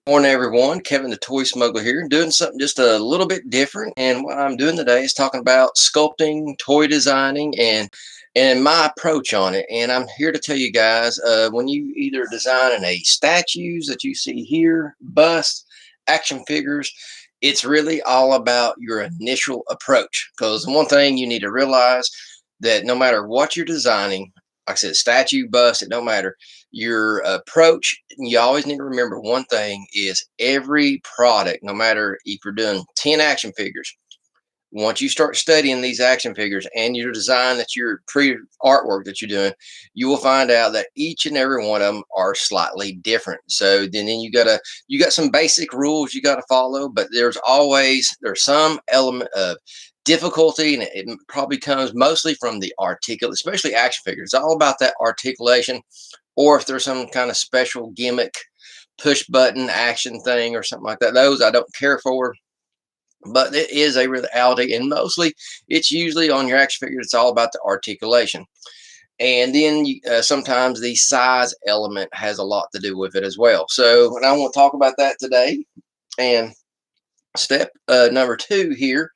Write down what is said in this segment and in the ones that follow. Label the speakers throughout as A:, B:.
A: Morning, everyone. Kevin the Toy Smuggler here, doing something just a little bit different. And what I'm doing today is talking about sculpting, toy designing, and my approach on it. And I'm here to tell you guys, when you either designing a statues that you see here, busts, action figures, it's really all about your initial approach. Because one thing you need to realize that no matter what you're designing, like I said, statue, bust, it don't matter, your approach, you always need to remember one thing is every product, no matter if you're doing 10 action figures, once you start studying these action figures and your design that your pre artwork that you're doing, you will find out that each and every one of them are slightly different. So then you got some basic rules you got to follow, but there's some element of difficulty, and it probably comes mostly from the articulate, especially action figures. It's all about that articulation, or if there's some kind of special gimmick push button action thing or something like that. Those I don't care for, but it is a reality, and mostly it's usually on your action figure. It's all about the articulation, and then sometimes the size element has a lot to do with it as well. So, and I want to talk about that today. And step number two here,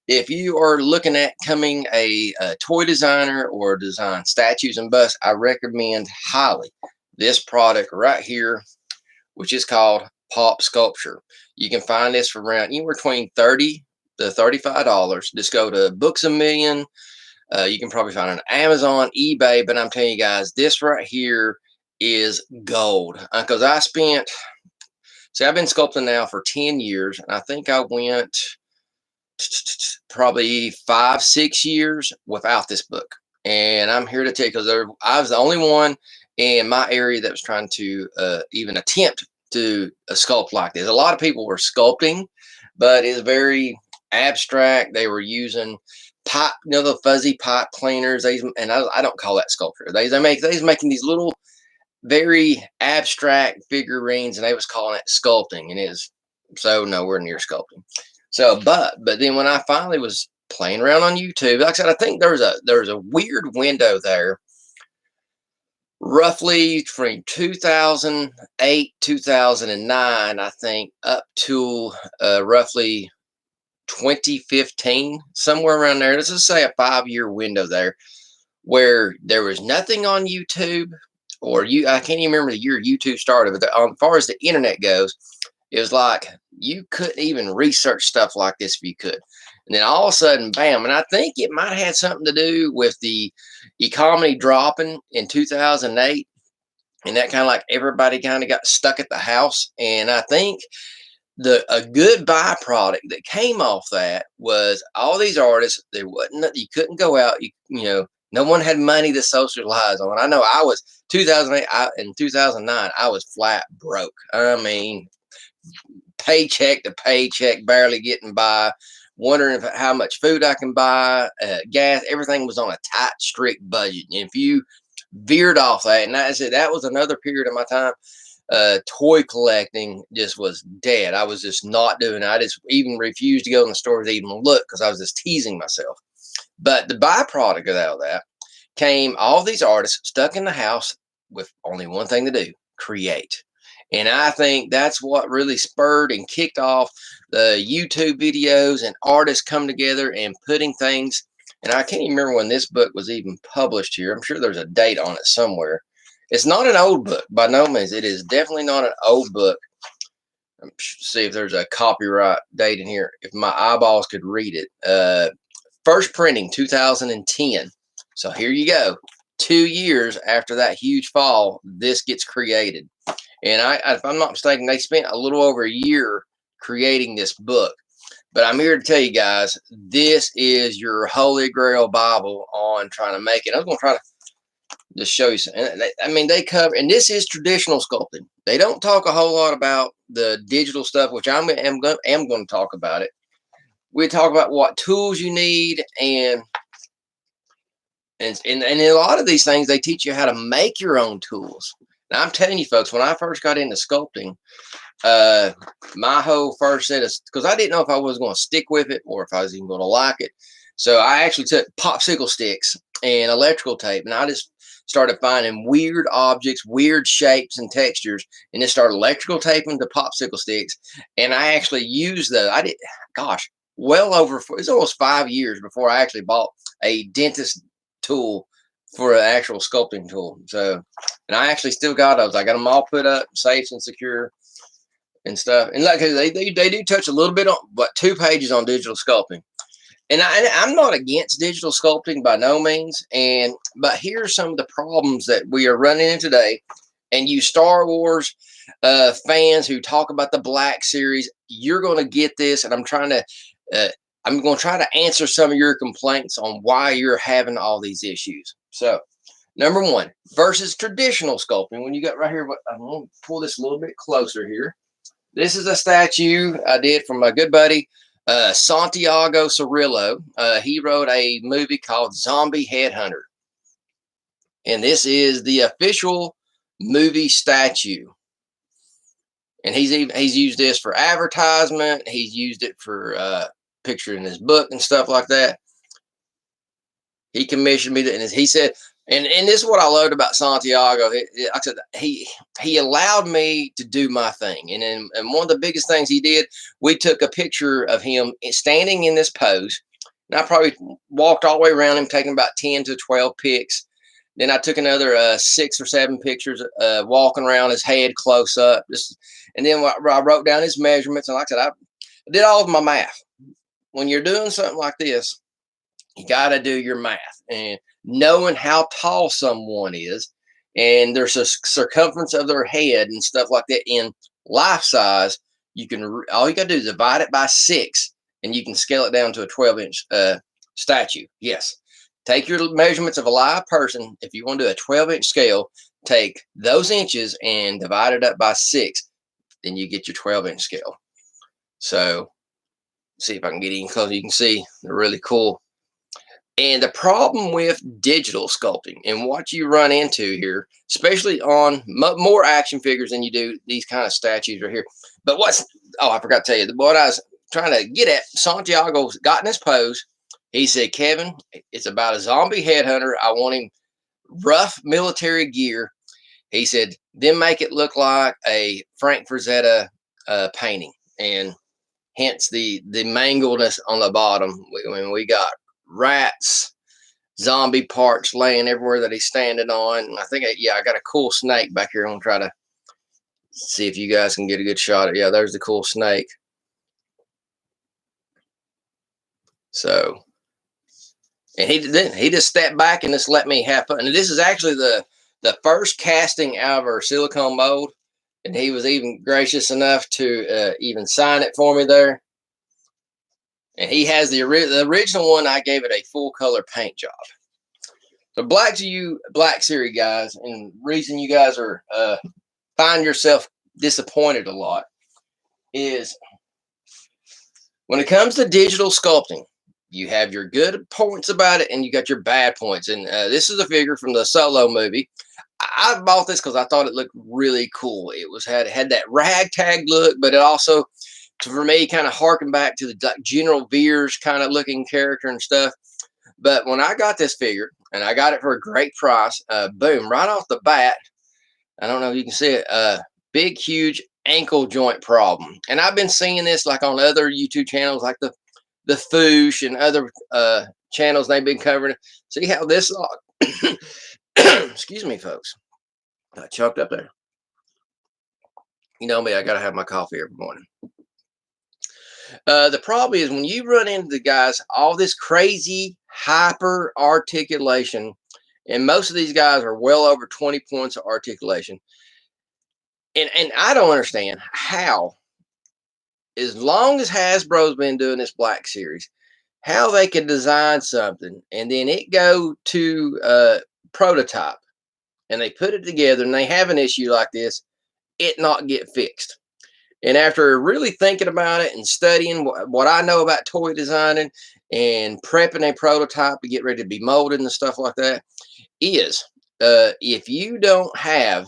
A: if you are looking at becoming a toy designer or design statues and busts, I recommend highly this product right here, which is called Pop Sculpture. You can find this for around anywhere between $30 to $35. Just go to Books a Million. You can probably find it on Amazon, eBay, but I'm telling you guys, this right here is gold. Because I've been sculpting now for 10 years, and I think I went probably 5, 6 years without this book. And I'm here to tell you, because I was the only one in my area that was trying to even attempt to sculpt like this. A lot of people were sculpting, but it's very abstract. They were using pipe, the fuzzy pipe cleaners. And I don't call that sculpture. They was making these little very abstract figurines, and they was calling it sculpting, and it is so nowhere near sculpting. So, but then when I finally was playing around on YouTube, like I said, I think there's a weird window there, roughly from 2008, 2009, I think, up to roughly 2015, somewhere around there. Let's just say a 5 year window there, where there was nothing on YouTube, or I can't even remember the year YouTube started, but as far as the internet goes, it was like you couldn't even research stuff like this if you could. And then all of a sudden, bam. And I think it might have had something to do with the economy dropping in 2008. And that kind of like everybody kind of got stuck at the house. And I think a good byproduct that came off that was all these artists. You couldn't go out. No one had money to socialize on. I know I was 2008 and 2009. I was flat broke. I mean, paycheck to paycheck, barely getting by, wondering how much food I can buy, gas. Everything was on a tight, strict budget. And if you veered off that, and I said that was another period of my time, toy collecting just was dead. I was just not doing it. I just even refused to go in the stores to even look, because I was just teasing myself. But the byproduct of all that came all these artists stuck in the house with only one thing to do: create. And I think that's what really spurred and kicked off the YouTube videos and artists come together and putting things. And I can't even remember when this book was even published here. I'm sure there's a date on it somewhere. It's not an old book by no means. It is definitely not an old book. See if there's a copyright date in here, if my eyeballs could read it. First printing 2010. So here you go. 2 years after that huge fall, this gets created. And if I'm not mistaken, they spent a little over a year creating this book. But I'm here to tell you guys, this is your holy grail Bible on trying to make it. I was going to try to just show you some. They cover, and this is traditional sculpting. They don't talk a whole lot about the digital stuff, which am going to talk about it. We talk about what tools you need, and a lot of these things, they teach you how to make your own tools. Now, I'm telling you, folks, when I first got into sculpting, my whole first set of, because I didn't know if I was going to stick with it or if I was even going to like it. So I actually took popsicle sticks and electrical tape, and I just started finding weird objects, weird shapes and textures, and then started electrical taping to popsicle sticks. And I actually used those. I did, gosh, well over, it's almost 5 years before I actually bought a dentist tool for an actual sculpting tool. So, and I actually still got those. I got them all put up, safe and secure and stuff. And like they do touch a little bit on, but 2 pages on digital sculpting. And I'm not against digital sculpting by no means. But here's some of the problems that we are running into today. And you Star Wars fans who talk about the Black Series, you're going to get this. And I'm going to try to answer some of your complaints on why you're having all these issues. So, number one, versus traditional sculpting. When you got right here, I'm going to pull this a little bit closer here. This is a statue I did from my good buddy, Santiago Cirillo. He wrote a movie called Zombie Headhunter. And this is the official movie statue. And he's used this for advertisement. He's used it for picture in his book and stuff like that. He commissioned me to, and he said, and this is what I loved about Santiago. Like I said, he allowed me to do my thing. And one of the biggest things he did, we took a picture of him standing in this pose. And I probably walked all the way around him, taking about 10 to 12 pics. Then I took another 6 or 7 pictures walking around his head close up. And then I wrote down his measurements. And like I said, I did all of my math. When you're doing something like this, you got to do your math. And knowing how tall someone is and there's a circumference of their head and stuff like that in life size, all you got to do is divide it by 6 and you can scale it down to a 12-inch statue. Yes. Take your measurements of a live person. If you want to do a 12-inch scale, take those inches and divide it up by 6. Then you get your 12-inch scale. So see if I can get in closer. You can see they're really cool. And the problem with digital sculpting and what you run into here, especially on more action figures than you do these kind of statues right here. But I forgot to tell you, what I was trying to get at, Santiago got in his pose. He said, Kevin, it's about a zombie headhunter. I want him rough military gear. He said, then make it look like a Frank Frazetta painting. And hence the mangledness on the bottom. We got rats, zombie parts laying everywhere that he's standing on. I think, I got a cool snake back here. I'm going to try to see if you guys can get a good shot. Yeah, there's the cool snake. So, and he just stepped back and just let me have fun. And this is actually the first casting out of our silicone mold. And he was even gracious enough to even sign it for me there. And he has the original one. I gave it a full color paint job. So Black Series guys, and reason you guys are find yourself disappointed a lot is when it comes to digital sculpting, you have your good points about it and you got your bad points. And this is a figure from the Solo movie. I bought this because I thought it looked really cool. It had that ragtag look, but it also, for me, kind of harkened back to the General Veers kind of looking character and stuff. But when I got this figure, and I got it for a great price, boom, right off the bat, I don't know if you can see it, big, huge ankle joint problem. And I've been seeing this like on other YouTube channels, like the Foosh and other channels they've been covering. See how this, excuse me, folks, I choked up there. You know me, I got to have my coffee every morning. The problem is when you run into the guys, all this crazy hyper articulation, and most of these guys are well over 20 points of articulation. And I don't understand how, as long as Hasbro's been doing this Black Series, how they can design something and then it go to prototype and they put it together and they have an issue like this, it not get fixed. And after really thinking about it and studying what I know about toy designing and prepping a prototype to get ready to be molded and stuff like that, is if you don't have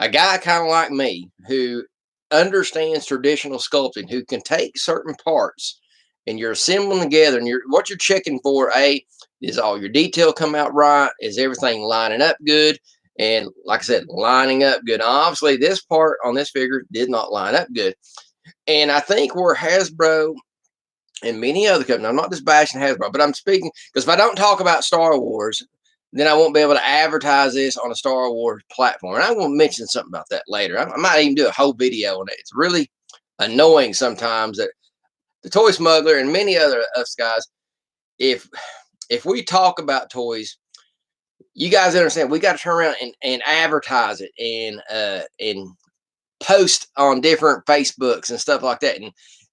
A: a guy kind of like me who understands traditional sculpting, who can take certain parts and you're assembling together, and what you're checking for, Is all your detail come out right? Is everything lining up good? And like I said, lining up good. Obviously, this part on this figure did not line up good. And I think where Hasbro and many other companies, I'm not just bashing Hasbro, but I'm speaking because if I don't talk about Star Wars, then I won't be able to advertise this on a Star Wars platform. And I'm going to mention something about that later. I might even do a whole video on it. It's really annoying sometimes that the Toy Smuggler and many other us guys, if we talk about toys, you guys understand we got to turn around and advertise it and post on different Facebooks and stuff like that.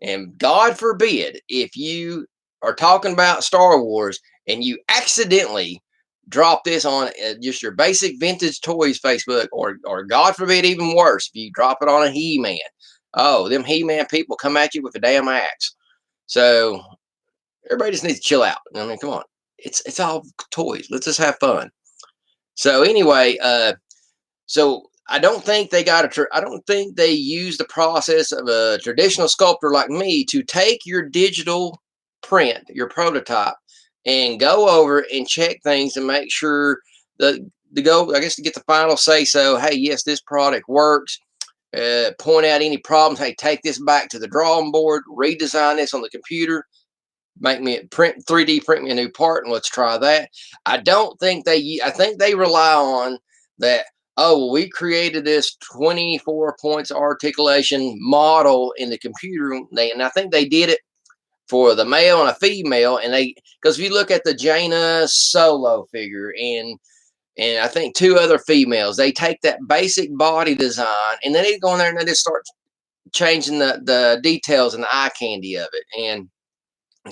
A: And God forbid if you are talking about Star Wars and you accidentally drop this on just your basic vintage toys Facebook, or God forbid even worse, if you drop it on a He-Man. Oh, them He-Man people come at you with a damn axe. So everybody just needs to chill out. I mean, come on. It's all toys. Let's just have fun. So anyway, so I don't think they I don't think they use the process of a traditional sculptor like me to take your digital print, your prototype, and go over and check things and make sure the go, I guess, to get the final say so. Hey, yes, this product works. Point out any problems. Hey, take this back to the drawing board, redesign this on the computer, make me 3D print me a new part, and let's try that. I don't think I think they rely on that. Oh, well, we created this 24 points articulation model in the computer. And I think they did it for the male and a female. And because if you look at the Jaina Solo figure and I think two other females, they take that basic body design and then they go in there and they just start changing the details and the eye candy of it and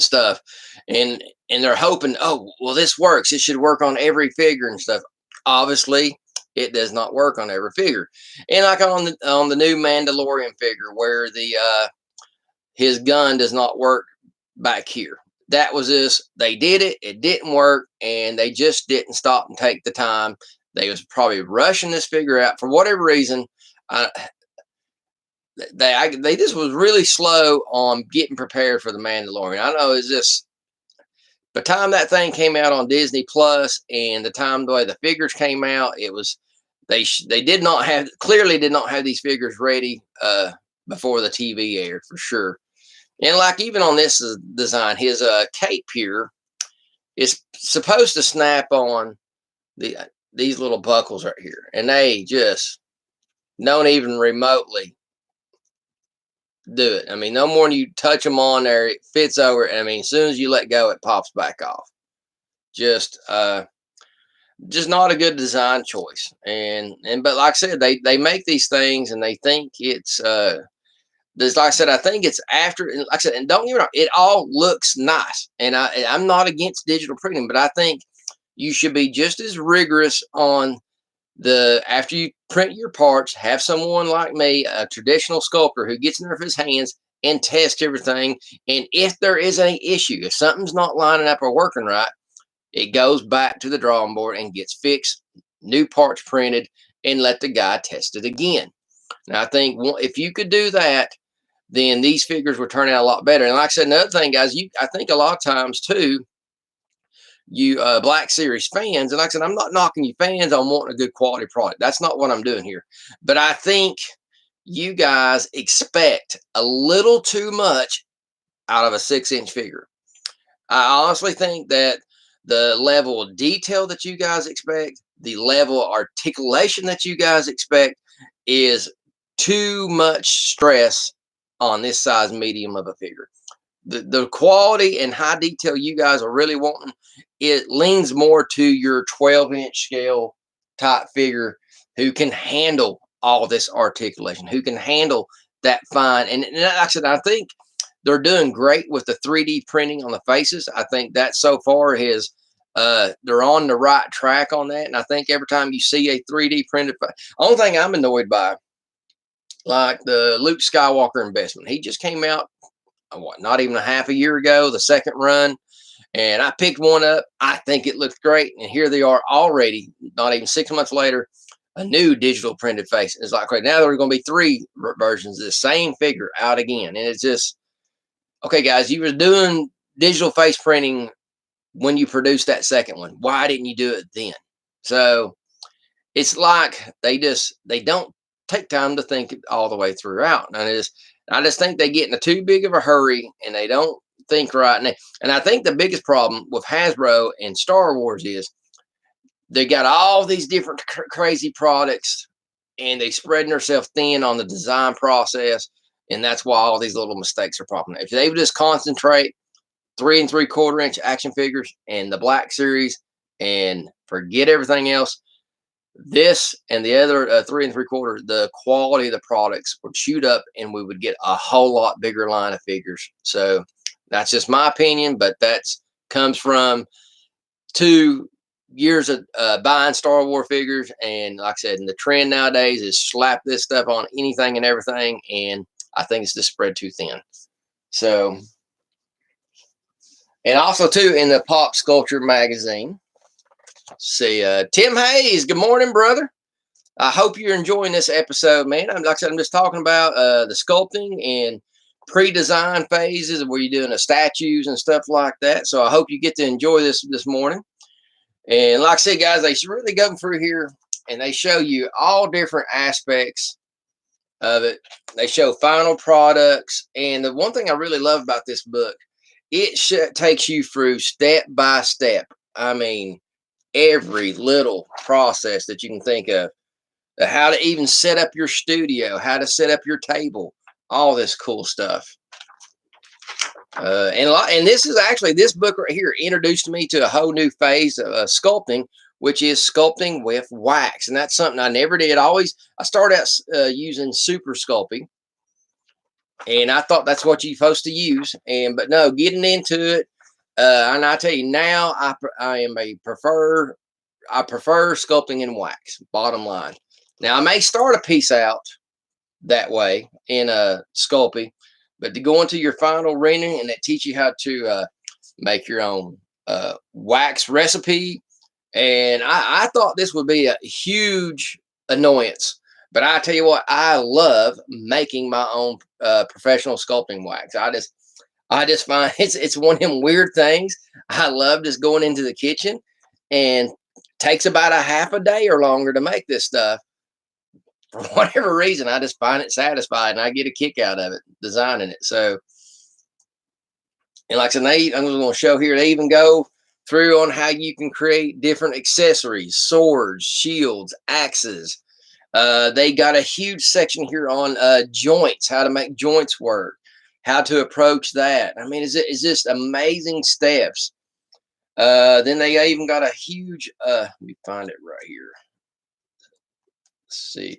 A: stuff. And they're hoping, oh, well, this works. It should work on every figure and stuff. Obviously, it does not work on every figure. And like on the new Mandalorian figure, where the his gun does not work back here. That was this. They did it. It didn't work, and they just didn't stop and take the time. They was probably rushing this figure out for whatever reason. They just was really slow on getting prepared for the Mandalorian. I know it's just the time that thing came out on Disney Plus and the time the way the figures came out, it was they did not have clearly did not have these figures ready before the TV aired for sure. And like even on this design, his cape here is supposed to snap on these little buckles right here, and they just don't even remotely do it. I mean, no more than you touch them on there, it fits over. I mean, as soon as you let go, it pops back off. Just not a good design choice. And but like I said, they make these things and they think it's like I said, I think it's after, and like I said, and don't get me wrong, it all looks nice. And I'm not against digital printing, but I think you should be just as rigorous on after you print your parts, have someone like me, a traditional sculptor, who gets in there with his hands and test everything. And if there is any issue, if something's not lining up or working right, it goes back to the drawing board and gets fixed, new parts printed, and let the guy test it again. Now, I think if you could do that, then these figures would turn out a lot better. And like I said, another thing, guys, I think a lot of times too, you Black Series fans, and like I said, I'm not knocking you fans on wanting a good quality product. That's not what I'm doing here. But I think you guys expect a little too much out of a 6-inch figure. I honestly think that the level of detail that you guys expect, the level of articulation that you guys expect is too much stress on this size medium of a figure. The quality and high detail you guys are really wanting, it leans more to your 12-inch scale type figure who can handle all this articulation, who can handle that fine. And like I said, I think they're doing great with the 3D printing on the faces. I think that so far they're on the right track on that. And I think every time you see a 3D printed, only thing I'm annoyed by, like the Luke Skywalker investment, he just came out, not even a half a year ago, the second run, and I picked one up. I think it looked great, and here they are already, not even 6 months later, a new digital printed face. It's like, right now there are going to be 3 versions of the same figure out again, and it's just, okay, guys, you were doing digital face printing when you produce that second one? Why didn't you do it then? So it's like they don't take time to think it all the way throughout. And I just think they get in a too big of a hurry and they don't think right. And I think the biggest problem with Hasbro and Star Wars is they got all these different crazy products and they spreading themselves thin on the design process. And that's why all these little mistakes are popping up. If they would just concentrate 3 3/4 inch action figures and the Black Series and forget everything else, this and the other 3 3/4, the quality of the products would shoot up and we would get a whole lot bigger line of figures. So that's just my opinion, but that's comes from 2 years of buying Star Wars figures. And like I said, and the trend nowadays is slap this stuff on anything and everything. And I think it's just spread too thin. So, and also too, in the Pop Sculpture magazine, see, Tim Hayes, good morning, brother. I hope you're enjoying this episode, man. Like I said, I'm just talking about the sculpting and pre-design phases where you're doing the statues and stuff like that. So I hope you get to enjoy this morning. And like I said, guys, they really go through here and they show you all different aspects of it. They show final products. And the one thing I really love about this book, it takes you through step by step. I mean, every little process that you can think of, how to even set up your studio, how to set up your table, all this cool stuff. And this is actually, this book right here introduced me to a whole new phase of sculpting, which is sculpting with wax. And that's something I never did. I started out using super sculpting. And I thought that's what you're supposed to use. But no, getting into it. And I tell you now, I prefer sculpting in wax, bottom line. Now I may start a piece out that way in a sculpting, but to go into your final rendering and that teach you how to make your own wax recipe. And I thought this would be a huge annoyance, but I tell you what, I love making my own professional sculpting wax. I just find it's one of them weird things. I love just going into the kitchen and takes about a half a day or longer to make this stuff. For whatever reason, I just find it satisfying and I get a kick out of it, designing it. So, and like I said, I'm going to show here, they even go through on how you can create different accessories, swords, shields, axes. They got a huge section here on joints, how to make joints work, how to approach that. I mean, it's just amazing steps. Then they even got a huge, let me find it right here. Let's see.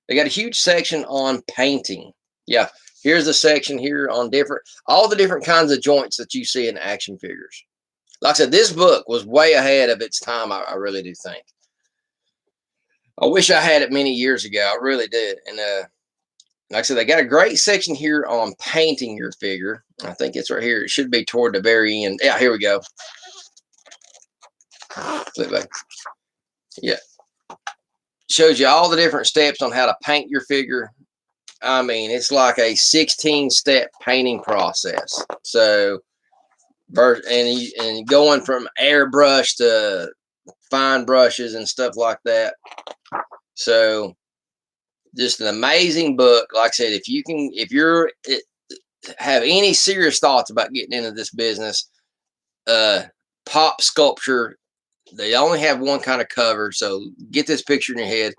A: They got a huge section on painting. Yeah, here's a section here on all the different kinds of joints that you see in action figures. Like I said, this book was way ahead of its time. I really do think. I wish I had it many years ago. I really did. And like I said, they got a great section here on painting your figure. I think it's right here. It should be toward the very end. Yeah, here we go. Flip back. Yeah. Shows you all the different steps on how to paint your figure. I mean, it's like a 16-step painting process. So, and going from airbrush to fine brushes and stuff like that. So, just an amazing book. Like I said, if you have any serious thoughts about getting into this business, Pop Sculpture. They only have one kind of cover, so get this picture in your head.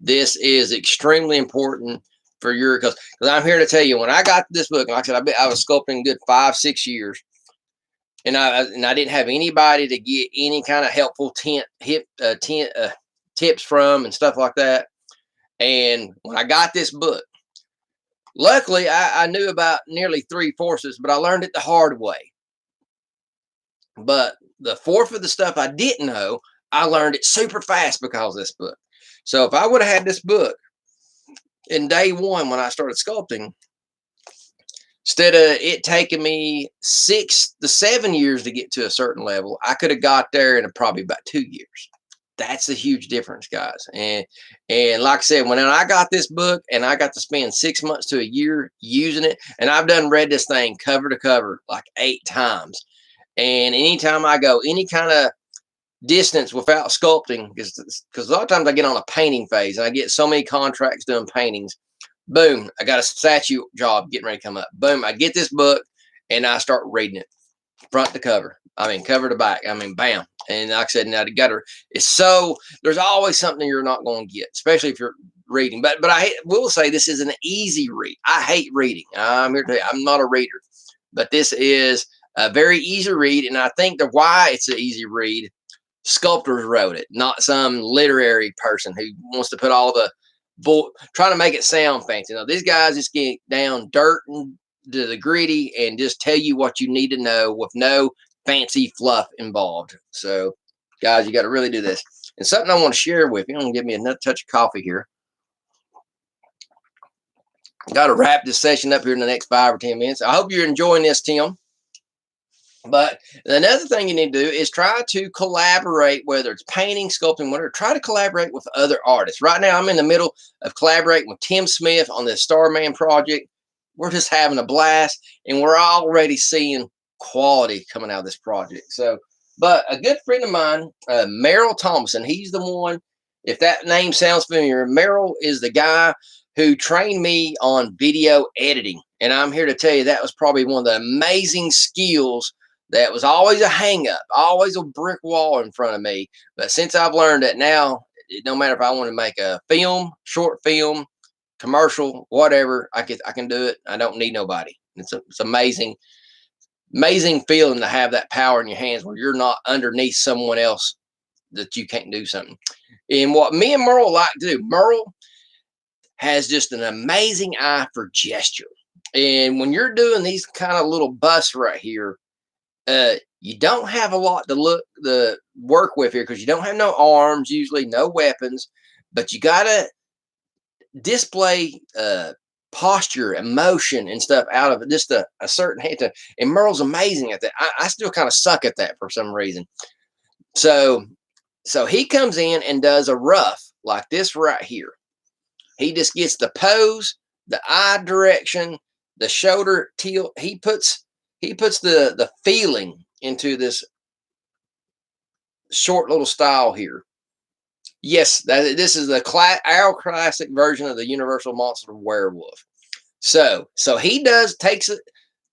A: This is extremely important for because I'm here to tell you, when I got this book, like I said, I was sculpting good 5-6 years, and I didn't have anybody to get any kind of helpful tips from and stuff like that. And when I got this book, luckily I knew about nearly 3/4, but I learned it the hard way. But the fourth of the stuff I didn't know, I learned it super fast because of this book. So if I would have had this book in day one when I started sculpting, instead of it taking me 6 to 7 years to get to a certain level, I could have got there in probably about 2 years. That's a huge difference, guys. And like I said, when I got this book and I got to spend 6 months to a year using it, and I've read this thing cover to cover like 8 times. And anytime I go any kind of distance without sculpting, because a lot of times I get on a painting phase and I get so many contracts doing paintings. Boom, I got a statue job getting ready to come up. Boom, I get this book and I start reading it front to cover. I mean, cover to back. I mean, bam. And like I said, now you got to. It's so there's always something you're not going to get, especially if you're reading. But I will say this is an easy read. I hate reading. I'm here to tell you, I'm not a reader, but this is a very easy read, and I think the why it's an easy read. Sculptors wrote it, not some literary person who wants to put all the trying to make it sound fancy. Now, these guys just get down dirt and to the gritty and just tell you what you need to know with no fancy fluff involved. So, guys, you got to really do this. And something I want to share with you. I'm going to give me another touch of coffee here. Got to wrap this session up here in the next 5 or 10 minutes. I hope you're enjoying this, Tim. But another thing you need to do is try to collaborate, whether it's painting, sculpting, whatever. Try to collaborate with other artists. Right now, I'm in the middle of collaborating with Tim Smith on this Starman project. We're just having a blast, and we're already seeing quality coming out of this project. So, but a good friend of mine, Merrill Thompson, he's the one. If that name sounds familiar, Merrill is the guy who trained me on video editing, and I'm here to tell you that was probably one of the amazing skills. That was always a hang up, always a brick wall in front of me. But since I've learned that now, it don't matter if I want to make a film, short film, commercial, whatever, I can do it. I don't need nobody. It's amazing, amazing feeling to have that power in your hands where you're not underneath someone else that you can't do something. And what me and Merle like to do, Merle has just an amazing eye for gesture. And when you're doing these kind of little busts right here, you don't have a lot to work with here because you don't have no arms, usually no weapons, but you gotta display posture, emotion, and stuff out of it. Just a certain hand to. And Merle's amazing at that. I still kind of suck at that for some reason. So he comes in and does a rough like this right here. He just gets the pose, the eye direction, the shoulder tilt. He puts the feeling into this short little style here. Yes, this is our classic version of the Universal Monster Werewolf. So he takes it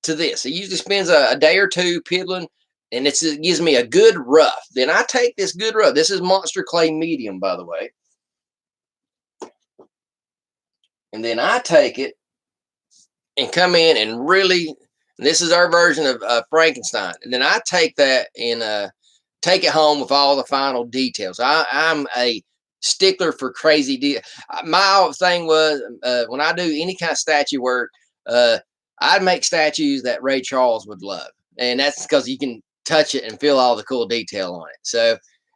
A: to this. He usually spends a day or two piddling, and it gives me a good rough. Then I take this good rough. This is Monster Clay Medium, by the way. And then I take it and come in and really. This is our version of Frankenstein. And then I take that and take it home with all the final details. I'm a stickler for crazy details. My thing was when I do any kind of statue work, I'd make statues that Ray Charles would love. And that's because you can touch it and feel all the cool detail on it. So,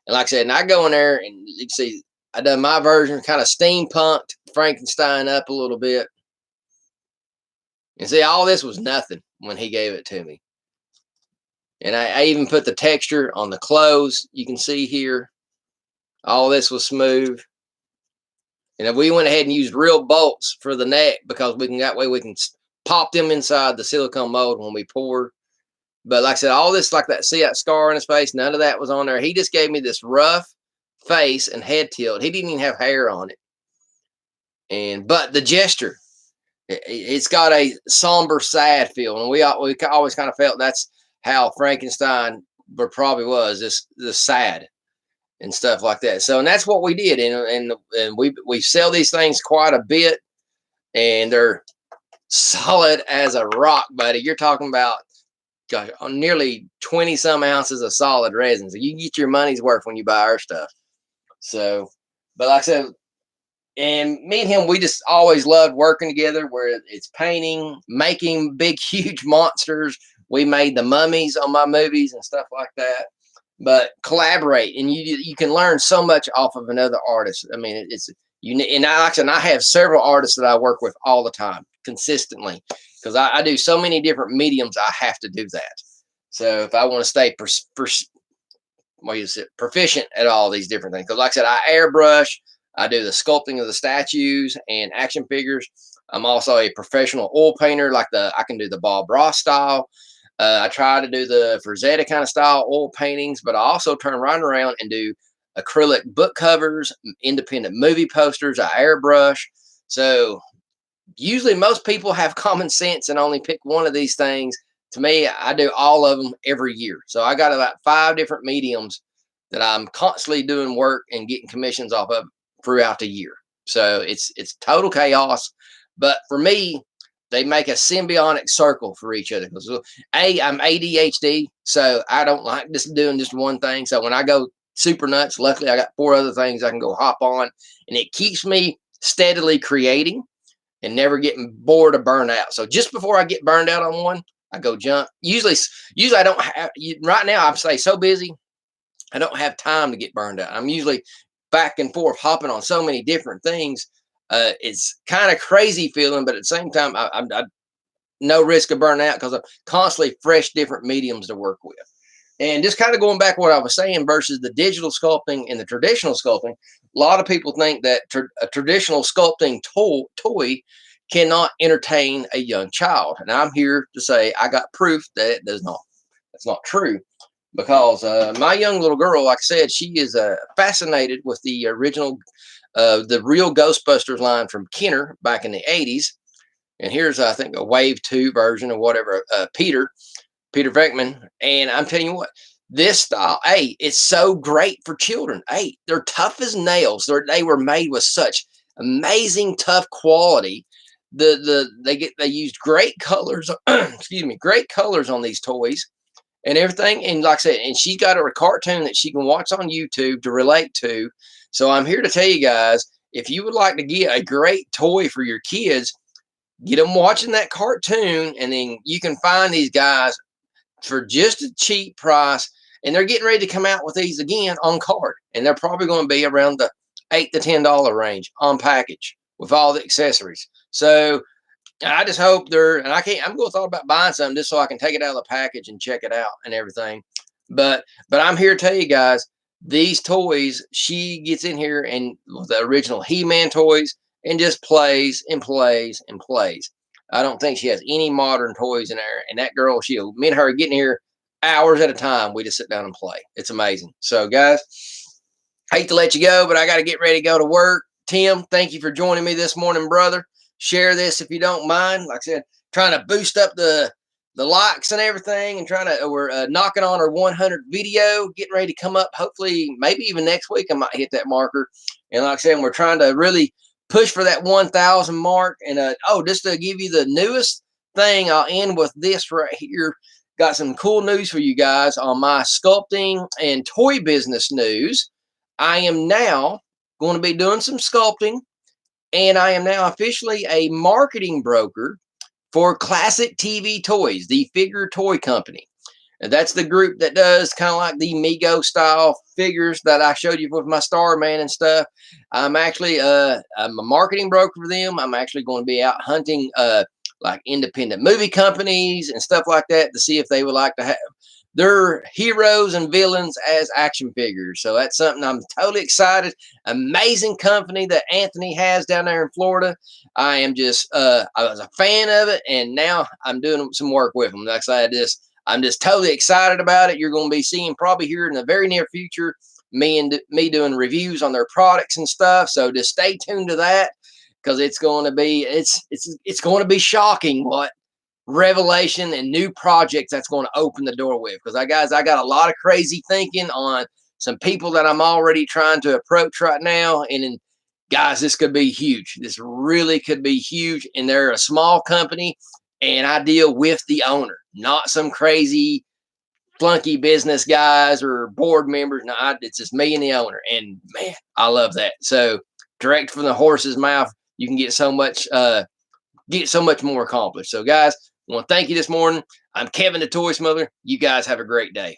A: and like I said, and I go in there and you can see I done my version, kind of steampunked Frankenstein up a little bit. And see, all this was nothing when he gave it to me. And I even put the texture on the clothes. You can see here, all this was smooth. And if we went ahead and used real bolts for the neck, because that way we can pop them inside the silicone mold when we pour. But like I said, all this, like that, see that scar on his face, none of that was on there. He just gave me this rough face and head tilt. He didn't even have hair on it. But the gesture, it's got a somber, sad feel, and we always kind of felt that's how Frankenstein probably was, this sad and stuff like that. So, and that's what we did, and we sell these things quite a bit, and they're solid as a rock, buddy. You're talking about gosh, nearly 20 some ounces of solid resin, so you get your money's worth when you buy our stuff. So, but like I said. And me and him, we just always loved working together, where it's painting, making big, huge monsters. We made the mummies on my movies and stuff like that. But collaborate, and you can learn so much off of another artist. I mean, it's and I have several artists that I work with all the time, consistently, because I do so many different mediums. I have to do that. So if I want to stay proficient at all these different things, because like I said, I airbrush. I do the sculpting of the statues and action figures. I'm also a professional oil painter, I can do the Bob Ross style. I try to do the Frazetta kind of style oil paintings, but I also turn right around and do acrylic book covers, independent movie posters. I airbrush. So usually most people have common sense and only pick one of these things. To me, I do all of them every year. So I got about 5 different mediums that I'm constantly doing work and getting commissions off of throughout the year. So it's total chaos. But for me, they make a symbiotic circle for each other. Because I'm ADHD, so I don't like just doing just one thing. So when I go super nuts, luckily I got 4 other things I can go hop on, and it keeps me steadily creating and never getting bored or burned out. So just before I get burned out on one, I go jump. Usually I don't have. Right now I'm so busy, I don't have time to get burned out. I'm usually back and forth hopping on so many different things. It's kind of crazy feeling, but at the same time, I no risk of burnout because I'm constantly fresh different mediums to work with. And just kind of going back what I was saying versus the digital sculpting and the traditional sculpting, a lot of people think that a traditional sculpting toy cannot entertain a young child. And I'm here to say I got proof that it does not. That's not true, because my young little girl, like I said, she is fascinated with the original, the real Ghostbusters line from Kenner back in the 80s. And here's, I think, a Wave 2 version of whatever, Peter Venkman. And I'm telling you what, this style, hey, it's so great for children. Hey, they're tough as nails. They were made with such amazing tough quality. They used great colors, excuse me, great colors on these toys and everything. And like I said, and she's got a cartoon that she can watch on YouTube to relate to. So I'm here to tell you guys, if you would like to get a great toy for your kids, get them watching that cartoon, and then you can find these guys for just a cheap price. And they're getting ready to come out with these again on card, and they're probably going to be around the $8 to $10 range on package with all the accessories. So I just hope and I'm going to thought about buying some just so I can take it out of the package and check it out and everything. But I'm here to tell you guys, these toys, she gets in here and the original He-Man toys and just plays and plays and plays. I don't think she has any modern toys in there. And that girl, me and her getting here hours at a time. We just sit down and play. It's amazing. So guys, hate to let you go, but I got to get ready to go to work. Tim, thank you for joining me this morning, brother. Share this if you don't mind. Like I said, trying to boost up the likes and everything, and we're knocking on our 100 video, getting ready to come up. Hopefully, maybe even next week, I might hit that marker. And like I said, we're trying to really push for that 1,000 mark. And just to give you the newest thing, I'll end with this right here. Got some cool news for you guys on my sculpting and toy business news. I am now going to be doing some sculpting, and I am now officially a marketing broker for Classic TV Toys, the figure toy company. And that's the group that does kind of like the Mego style figures that I showed you with my Starman and stuff. I'm actually I'm a marketing broker for them. I'm actually going to be out hunting like independent movie companies and stuff like that to see if they would like to have their heroes and villains as action figures. So that's something I'm totally excited. Amazing company that Anthony has down there in Florida. I am just I was a fan of it, and now I'm doing some work with them. Like I said, I'm just totally excited about it. You're going to be seeing probably here in the very near future me doing reviews on their products and stuff. So just stay tuned to that, because it's going to be it's going to be shocking what revelation and new projects that's going to open the door with. Because I got a lot of crazy thinking on some people that I'm already trying to approach right now. And then, guys, this could be huge. This really could be huge. And they're a small company, and I deal with the owner, not some crazy flunky business guys or board members. No, it's just me and the owner. And man, I love that. So direct from the horse's mouth, you can get so much more accomplished. So guys, I want to thank you this morning. I'm Kevin the Toy Smuggler. You guys have a great day.